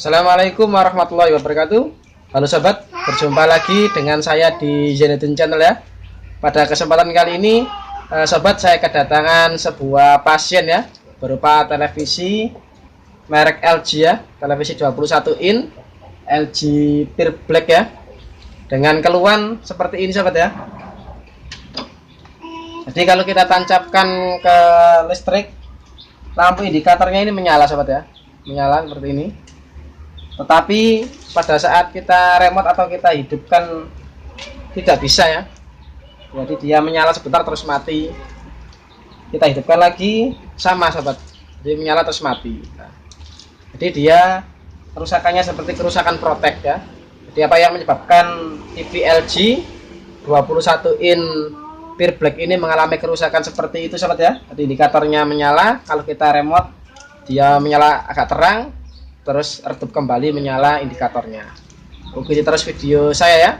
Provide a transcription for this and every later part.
Assalamualaikum warahmatullahi wabarakatuh. Halo sobat, berjumpa lagi dengan saya di Zainuddin Channel ya. Pada kesempatan kali ini sobat, saya kedatangan sebuah pasien ya, berupa televisi merek LG ya, televisi 21 in LG Pure Black ya, dengan keluhan seperti ini sobat ya. Jadi kalau kita tancapkan ke listrik, lampu indikatornya ini menyala sobat ya, menyala seperti ini. Tetapi pada saat kita remote atau kita hidupkan tidak bisa ya. Jadi dia menyala sebentar terus mati. Kita hidupkan lagi sama sobat, dia menyala terus mati. Nah, jadi dia kerusakannya seperti kerusakan protek ya. Jadi apa yang menyebabkan TV LG 21 in Pure Black ini mengalami kerusakan seperti itu sobat ya. Jadi indikatornya menyala, kalau kita remote dia menyala agak terang, terus redup kembali menyala indikatornya. Ikuti terus video saya ya,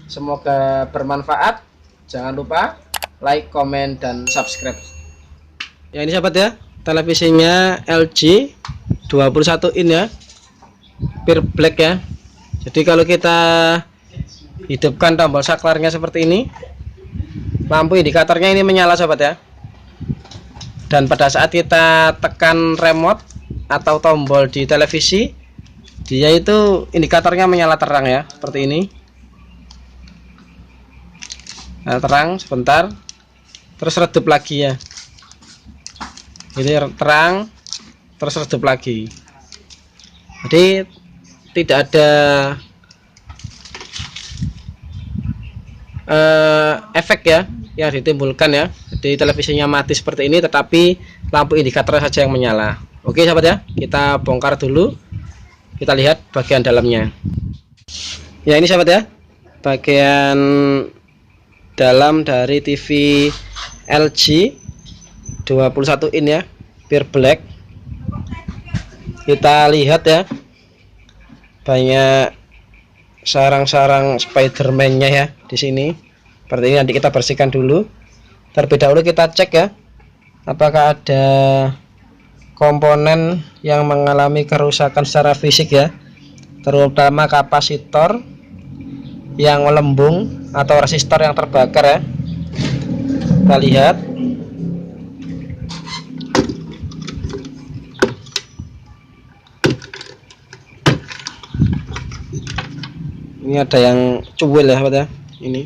semoga bermanfaat. Jangan lupa like, komen, dan subscribe ya. Ini sahabat ya, televisinya LG 21 in ya, Pure Black ya. Jadi kalau kita hidupkan tombol saklarnya seperti ini, lampu indikatornya ini menyala sahabat ya. Dan pada saat kita tekan remote atau tombol di televisi, dia itu indikatornya menyala terang ya, seperti ini. Nah, terang sebentar terus redup lagi ya. Ini terang terus redup lagi. Jadi tidak ada efek ya yang ditimbulkan ya. Jadi televisinya mati seperti ini, tetapi lampu indikator saja yang menyala. Oke sahabat ya, kita bongkar dulu, kita lihat bagian dalamnya ya. Ini sahabat ya, bagian dalam dari TV LG 21 in ya, Pure Black. Kita lihat ya, banyak sarang-sarang Spiderman-nya ya di sini. Seperti ini, nanti kita bersihkan dulu. Terlebih dahulu kita cek ya, apakah ada komponen yang mengalami kerusakan secara fisik ya, terutama kapasitor yang melembung atau resistor yang terbakar ya. Kita lihat ini ada yang cuil ya sahabat ya. Ini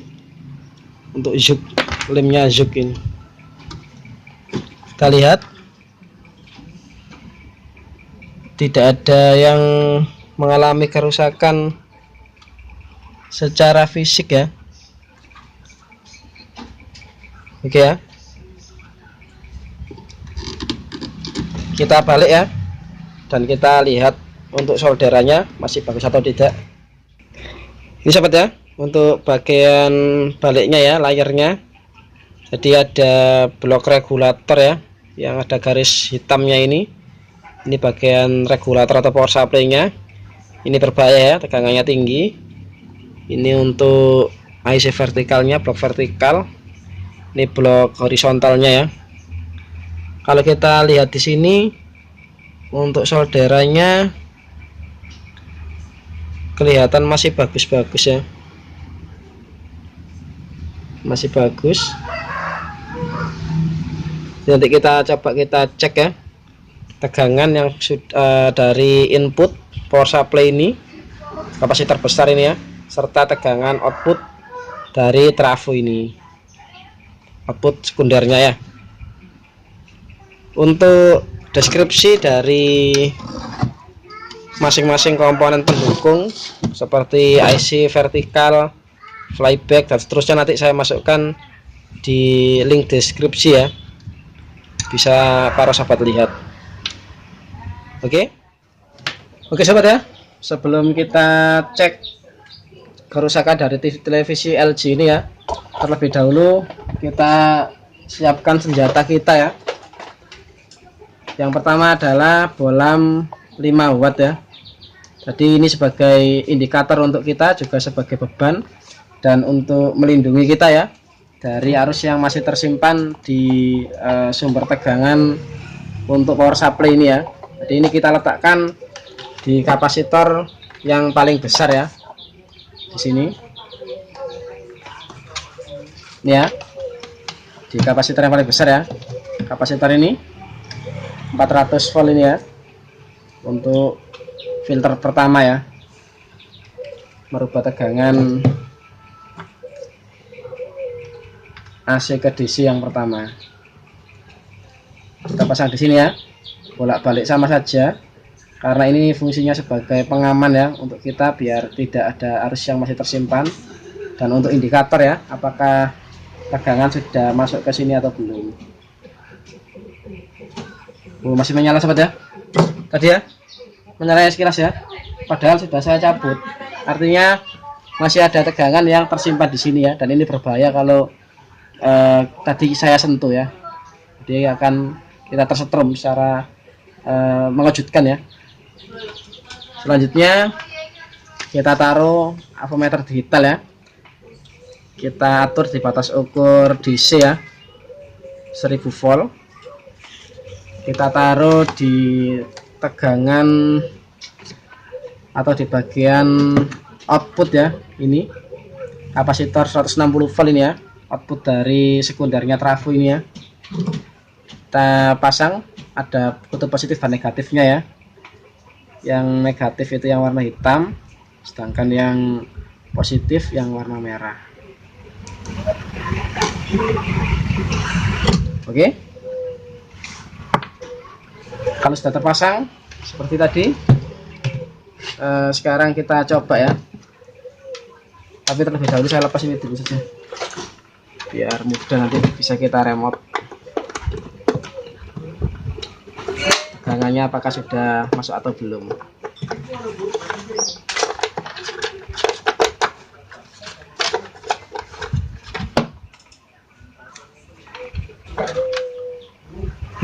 untuk zuk, lemnya zuk ini. Kita lihat tidak ada yang mengalami kerusakan secara fisik ya. Oke ya, kita balik ya, dan kita lihat untuk solderannya masih bagus atau tidak. Ini sahabat ya, untuk bagian baliknya ya, layarnya. Jadi ada blok regulator ya, yang ada garis hitamnya ini. Ini bagian regulator atau power supply-nya. Ini berbahaya ya, tegangannya tinggi. Ini untuk IC vertikalnya, blok vertikal. Ini blok horizontalnya ya. Kalau kita lihat di sini untuk solderannya kelihatan masih bagus-bagus ya. Masih bagus. Nanti kita coba kita cek ya, tegangan yang dari input power supply ini, kapasitor besar ini ya, serta tegangan output dari trafo ini, output sekundernya ya. Untuk deskripsi dari masing-masing komponen pendukung seperti IC vertikal, flyback, dan seterusnya nanti saya masukkan di link deskripsi ya, bisa para sahabat lihat. Oke sahabat ya, sebelum kita cek kerusakan dari televisi LG ini ya, terlebih dahulu kita siapkan senjata kita ya. Yang pertama adalah bohlam 5 watt ya. Jadi ini sebagai indikator untuk kita, juga sebagai beban dan untuk melindungi kita ya dari arus yang masih tersimpan di sumber tegangan untuk power supply ini ya. Jadi ini kita letakkan di kapasitor yang paling besar ya, di sini ini ya, di kapasitor yang paling besar ya. Kapasitor ini 400 volt ini ya, untuk filter pertama ya, merubah tegangan AC ke DC yang pertama. Kita pasang di sini ya, bolak-balik sama saja, karena ini fungsinya sebagai pengaman ya, untuk kita biar tidak ada arus yang masih tersimpan, dan untuk indikator ya, apakah tegangan sudah masuk ke sini atau belum. Masih menyala sobat ya, tadi ya menyala sekilas ya, padahal sudah saya cabut, artinya masih ada tegangan yang tersimpan di sini ya, dan ini berbahaya kalau tadi saya sentuh ya, jadi akan kita tersetrum secara mengejutkan ya. Selanjutnya kita taruh avometer digital ya, kita atur di batas ukur DC ya, 1000 volt. Kita taruh di tegangan atau di bagian output ya, ini kapasitor 160 volt ini ya, output dari sekundernya trafo ini ya. Kita pasang, ada kutub positif dan negatifnya ya. Yang negatif itu yang warna hitam, sedangkan yang positif yang warna merah. Oke, kalau sudah terpasang seperti tadi, sekarang kita coba ya, tapi terlebih dahulu saya lepas ini dulu saja biar mudah nanti bisa kita remote tegangannya apakah sudah masuk atau belum.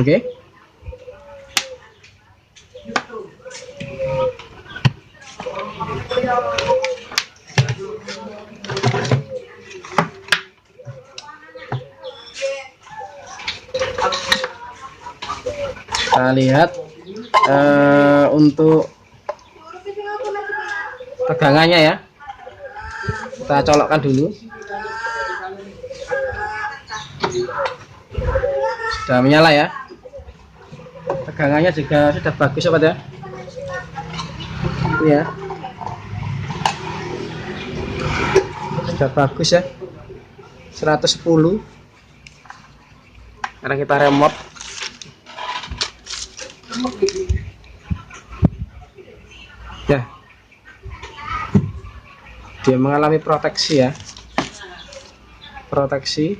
Oke. Kita lihat untuk tegangannya ya, kita colokkan dulu. Sudah menyala ya, tegangannya juga sudah bagus sobat ya. Ini ya, sudah bagus ya, 110. Sekarang kita remote. Ya, dia mengalami proteksi ya, proteksi.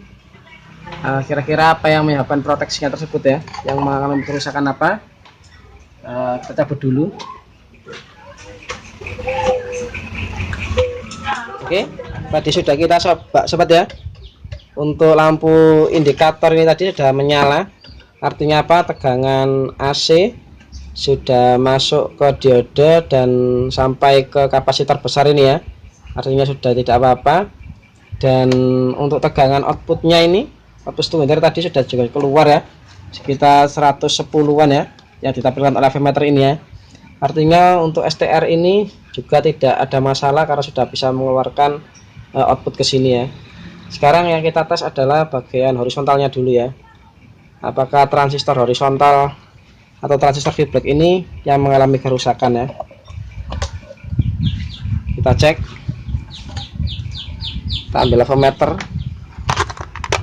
Kira-kira apa yang menyebabkan proteksinya tersebut ya, yang mengalami kerusakan apa? Kita cabut dulu. Oke, tadi sudah kita coba sobat ya. Untuk lampu indikator ini tadi sudah menyala, artinya apa? Tegangan AC sudah masuk ke diode dan sampai ke kapasitor besar ini ya, artinya sudah tidak apa-apa. Dan untuk tegangan outputnya ini, output sumber tadi sudah juga keluar ya, sekitar 110-an ya, yang ditampilkan oleh avometer ini ya. Artinya untuk STR ini juga tidak ada masalah karena sudah bisa mengeluarkan output ke sini ya. Sekarang yang kita tes adalah bagian horizontalnya dulu ya, apakah transistor horizontal atau transistor feedback ini yang mengalami kerusakan ya. Kita cek, kita ambil avometer,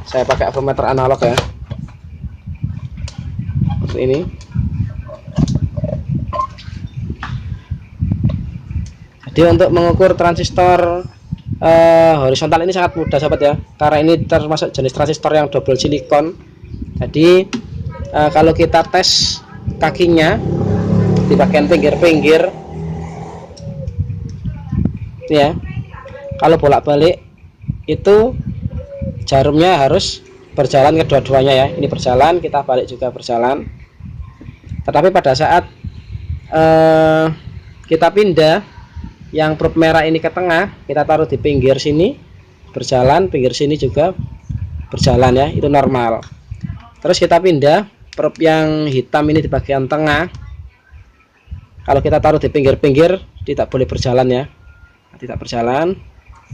saya pakai avometer analog ya, seperti ini. Jadi untuk mengukur transistor horizontal ini sangat mudah sahabat ya, karena ini termasuk jenis transistor yang double silikon. Jadi kalau kita tes kakinya di bagian pinggir-pinggir ya, kalau bolak-balik itu jarumnya harus berjalan kedua-duanya ya. Ini berjalan, kita balik juga berjalan. Tetapi pada saat kita pindah yang probe merah ini ke tengah, kita taruh di pinggir sini berjalan, pinggir sini juga berjalan ya, itu normal. Terus kita pindah probe yang hitam ini di bagian tengah, Kalau kita taruh di pinggir-pinggir tidak boleh berjalan ya, tidak berjalan,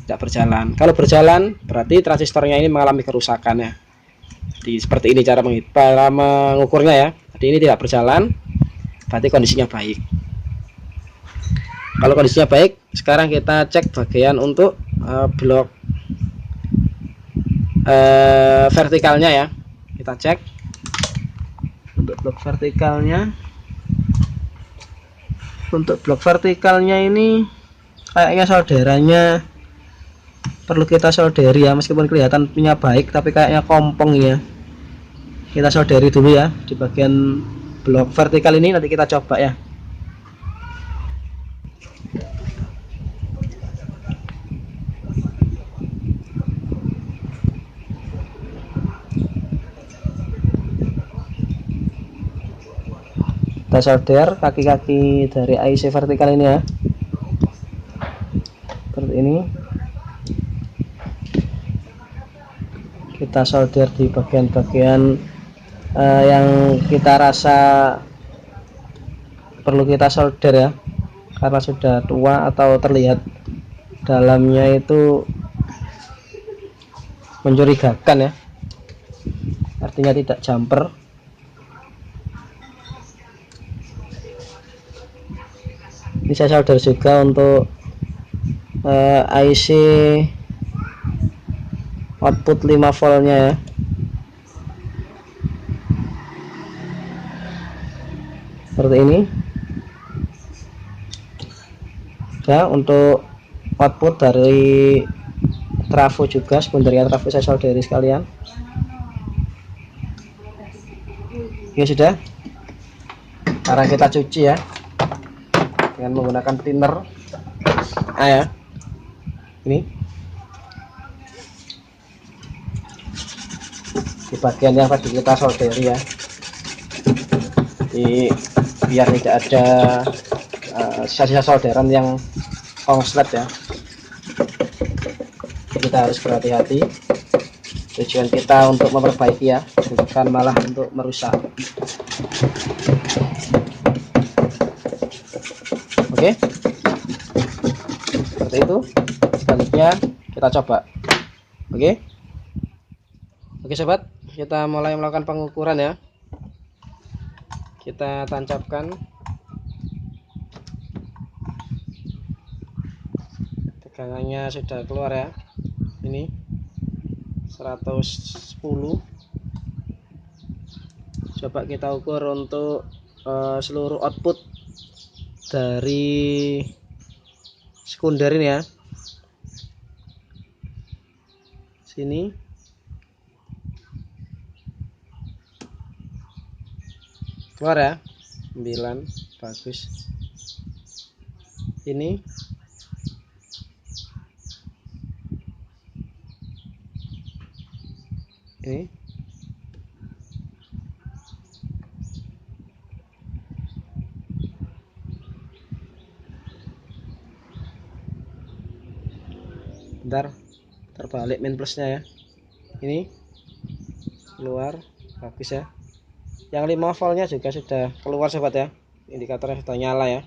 tidak berjalan. Kalau berjalan berarti transistornya ini mengalami kerusakan ya. Jadi seperti ini cara mengukurnya ya. Jadi ini tidak berjalan, berarti kondisinya baik. Kalau kondisinya baik, sekarang kita cek bagian untuk blok vertikalnya ya. Kita cek untuk blok vertikalnya. Untuk blok vertikalnya ini kayaknya solderannya perlu kita solderi ya, meskipun kelihatan punya baik tapi kayaknya kompong ya. Kita solderi dulu ya di bagian blok vertikal ini, nanti kita coba ya. Kita solder kaki-kaki dari IC vertikal ini ya, seperti ini. Kita solder di bagian-bagian yang kita rasa perlu kita solder ya, karena sudah tua atau terlihat dalamnya itu mencurigakan ya, artinya tidak jumper. Ini saya solder juga untuk IC output 5 voltnya ya. Seperti ini ya. Untuk output dari trafo juga, sebenarnya trafo saya solderi sekalian. Ya sudah, sekarang kita cuci ya dengan menggunakan thinner ya. Ini di bagian yang tadi kita solderi ya, jadi biar tidak ada sisa-sisa solderan yang konslet ya. Kita harus berhati-hati, tujuan kita untuk memperbaiki ya, bukan malah untuk merusak. Oke, seperti itu. Selanjutnya kita coba. Oke sobat, kita mulai melakukan pengukuran ya. Kita tancapkan, tegangannya sudah keluar ya, ini 110. Coba kita ukur untuk seluruh output dari sekunder ini ya. Sini keluar ya, 9, bagus. Ini bentar, terbalik min plusnya ya. Ini keluar, bagus ya. Yang 5 voltnya juga sudah keluar sobat ya, indikatornya sudah nyala ya.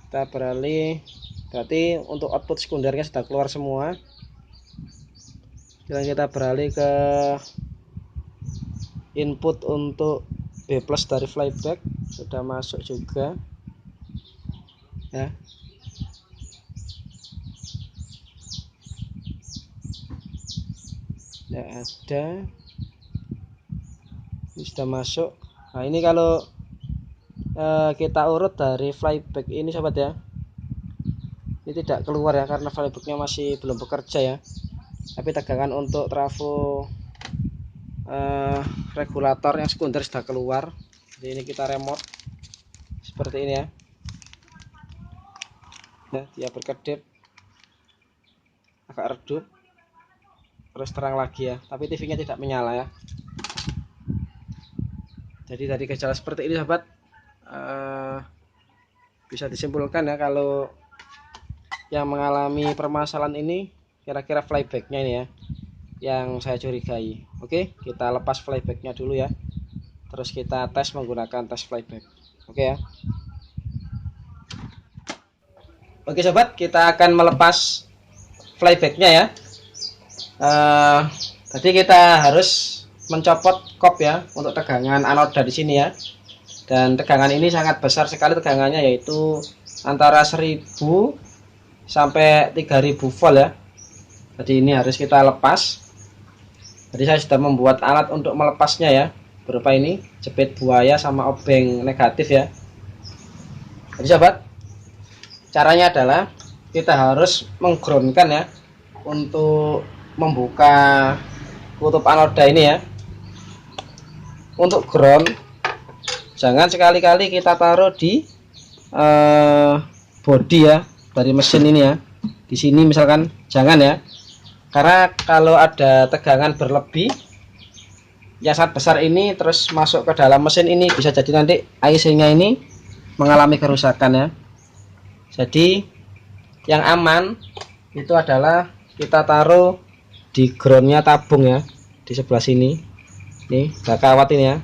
Kita beralih, berarti untuk output sekundernya sudah keluar semua. Sekarang kita beralih ke input untuk B+ dari flyback, sudah masuk juga ya. Tidak ada, ini sudah masuk. Nah ini kalau kita urut dari flyback ini sobat ya, ini tidak keluar ya karena flybacknya masih belum bekerja ya. Tapi tegangan untuk trafo regulator yang sekunder sudah keluar. Jadi ini kita remote seperti ini ya. Nah, dia berkedip, agak redup, terus terang lagi ya, tapi TV-nya tidak menyala ya. Jadi dari gejala seperti ini sahabat, bisa disimpulkan ya kalau yang mengalami permasalahan ini kira-kira flybacknya ini ya yang saya curigai. Oke, kita lepas flybacknya dulu ya, terus kita tes menggunakan tes flyback. Oke ya. Oke sobat, kita akan melepas flybacknya ya. Tadi kita harus mencopot kop ya untuk tegangan anoda di sini ya. Dan tegangan ini sangat besar sekali tegangannya, yaitu antara 1000 sampai 3000 volt ya. Jadi ini harus kita lepas. Jadi saya sudah membuat alat untuk melepasnya ya, berupa ini jepit buaya sama obeng negatif ya. Jadi sobat, caranya adalah kita harus menggroundkan ya untuk membuka kutub anoda ini ya. Untuk ground, jangan sekali-kali kita taruh di bodi ya dari mesin ini ya. Di sini misalkan jangan ya, karena kalau ada tegangan berlebih yang sangat besar ini terus masuk ke dalam mesin ini, bisa jadi nanti IC-nya ini mengalami kerusakan ya. Jadi yang aman itu adalah kita taruh di groundnya tabung ya, di sebelah sini. Nih, gak kawat ini ya.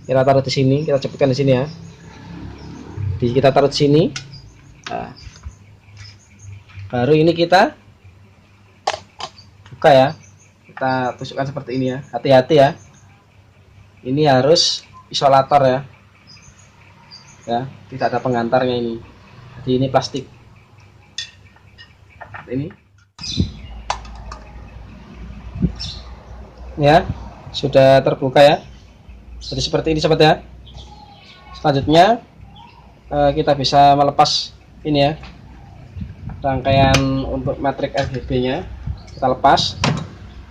Kita taruh di sini, kita cepatkan di sini ya. Kita taruh di sini. Nah, baru ini kita buka ya. Kita tusukkan seperti ini ya. Hati-hati ya. Ini harus isolator ya. Ya, tidak ada pengantarnya ini. Jadi ini plastik. Ini. Ya, sudah terbuka ya. Jadi seperti ini sobat ya. Selanjutnya kita bisa melepas ini ya, rangkaian untuk matriks RGB nya kita lepas.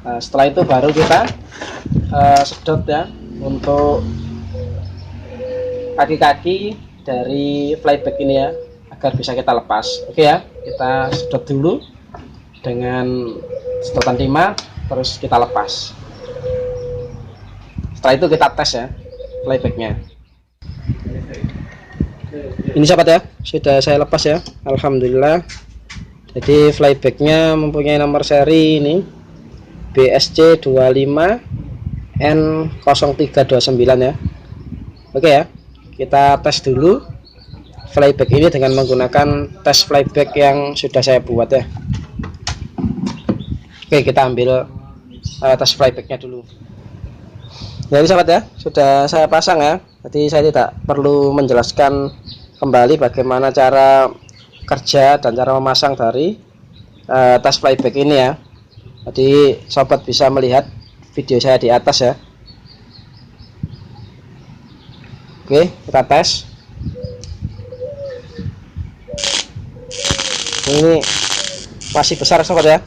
Nah, setelah itu baru kita sedot ya untuk kaki-kaki dari flyback ini ya, agar bisa kita lepas. Oke ya, kita sedot dulu dengan sedotan timah, terus kita lepas. Setelah itu kita tes ya flybacknya. Ini sahabat ya, sudah saya lepas ya, alhamdulillah. Jadi flybacknya mempunyai nomor seri ini BSC 25N0329 ya. Oke ya, kita tes dulu flyback ini dengan menggunakan tes flyback yang sudah saya buat ya. Oke, kita ambil tes flybacknya dulu. Jadi sahabat ya, sudah saya pasang ya. Jadi saya tidak perlu menjelaskan kembali bagaimana cara kerja dan cara memasang dari tes flyback ini ya. Jadi sobat bisa melihat video saya di atas ya. Oke, kita tes. Ini masih besar sobat ya,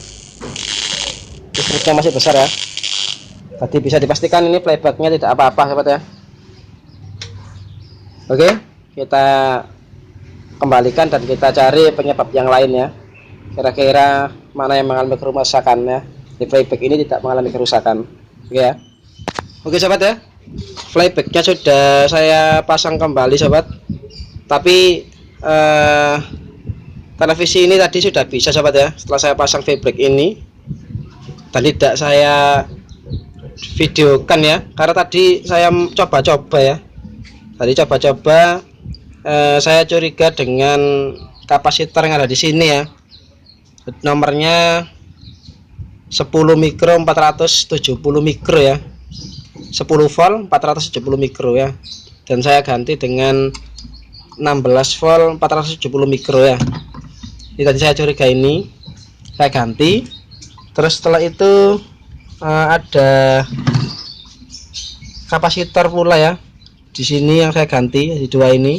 listriknya masih besar ya. Tadi bisa dipastikan ini flybacknya tidak apa-apa sobat ya. Oke, kita kembalikan dan kita cari penyebab yang lain ya. Kira-kira mana yang mengalami kerusakan ya. Di flyback ini tidak mengalami kerusakan. Oke ya. Oke sobat ya, flybacknya sudah saya pasang kembali sobat. Tapi televisi ini tadi sudah bisa sobat ya, setelah saya pasang flyback ini. Tadi tidak saya videokan ya, karena tadi saya coba-coba ya. Tadi coba-coba saya curiga dengan kapasitor yang ada di sini ya. Nomornya 10 mikro 470 mikro ya. 10 volt 470 mikro ya. Dan saya ganti dengan 16 volt 470 mikro ya. Ini tadi saya curiga ini, saya ganti. Terus setelah itu ada kapasitor pula ya di sini yang saya ganti, di dua ini.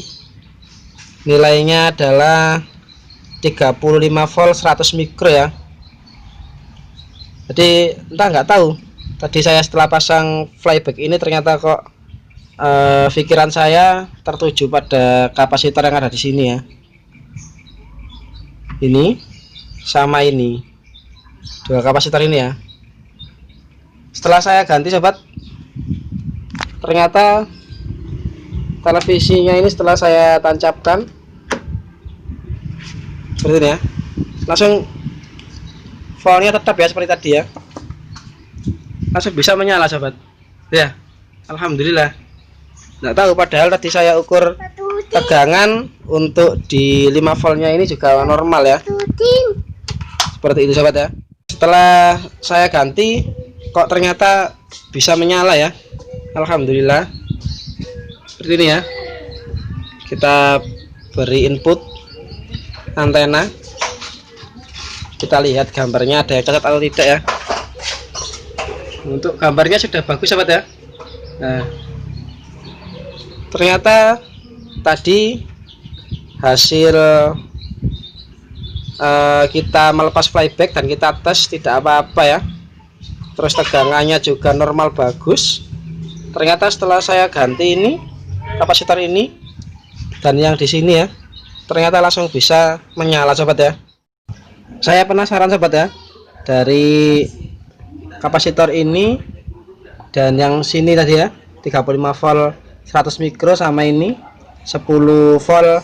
Nilainya adalah 35 volt 100 mikro ya. Jadi entah nggak tahu. Tadi saya setelah pasang flyback ini ternyata kok pikiran saya tertuju pada kapasitor yang ada di sini ya. Ini sama ini, dua kapasitor ini ya. Setelah saya ganti sobat, ternyata televisinya ini setelah saya tancapkan seperti ini ya, langsung voltnya tetap ya seperti tadi ya, langsung bisa menyala sobat ya. Alhamdulillah. Nggak tahu, padahal tadi saya ukur tegangan untuk di 5 voltnya ini juga normal ya, seperti itu sobat ya. Setelah saya ganti kok ternyata bisa menyala ya, alhamdulillah. Seperti ini ya, kita beri input antena, kita lihat gambarnya ada yang cacat atau tidak ya. Untuk gambarnya sudah bagus sobat ya. Nah, ternyata tadi hasil kita melepas flyback dan kita tes tidak apa-apa ya, terus tegangannya juga normal bagus. Ternyata setelah saya ganti ini kapasitor ini dan yang di sini ya, ternyata langsung bisa menyala sobat ya. Saya penasaran sobat ya, dari kapasitor ini dan yang sini tadi ya, 35 volt 100 mikro sama ini 10 volt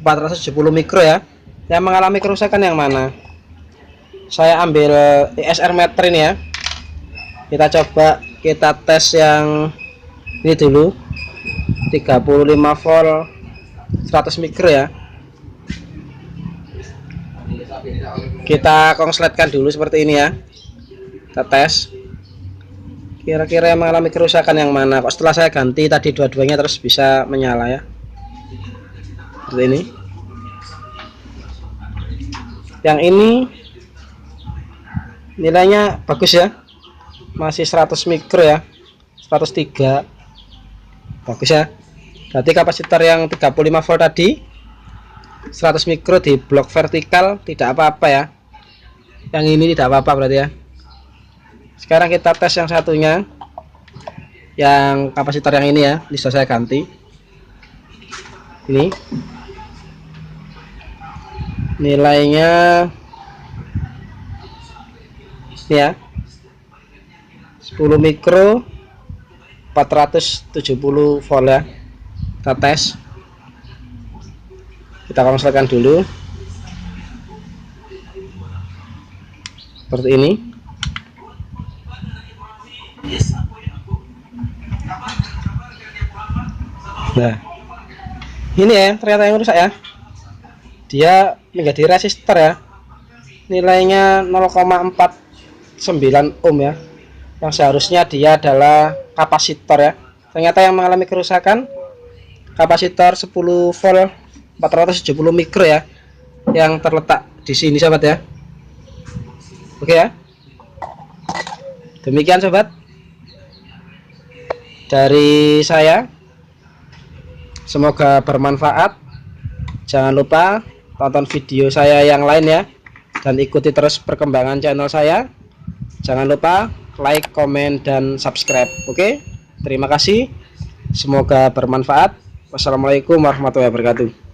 470 mikro ya, yang mengalami kerusakan yang mana. Saya ambil ISR meter ini ya, kita coba kita tes yang ini dulu, 35 volt 100 mikro ya. Kita konsletkan dulu seperti ini ya, kita tes kira-kira yang mengalami kerusakan yang mana. Kok setelah saya ganti tadi dua-duanya terus bisa menyala ya, seperti ini. Yang ini nilainya bagus ya, masih 100 mikro ya, 103, bagus ya. Berarti kapasitor yang 35 volt tadi 100 mikro di blok vertikal tidak apa-apa ya, yang ini tidak apa-apa berarti ya. Sekarang kita tes yang satunya, yang kapasitor yang ini ya, bisa saya ganti. Ini nilainya ini ya, 10 mikro 470 volt ya. Kita tes, kita konsletkan dulu seperti ini. Nah, ini ya ternyata yang rusak ya, dia menjadi resistor ya, nilainya 0,49 ohm ya, yang seharusnya dia adalah kapasitor ya. Ternyata yang mengalami kerusakan kapasitor 10 volt 470 mikro ya, yang terletak di sini sobat ya. Oke ya, demikian sobat dari saya, semoga bermanfaat. Jangan lupa tonton video saya yang lain ya, dan ikuti terus perkembangan channel saya. Jangan lupa like, komen, dan subscribe. Oke, terima kasih, semoga bermanfaat. Wassalamualaikum warahmatullahi wabarakatuh.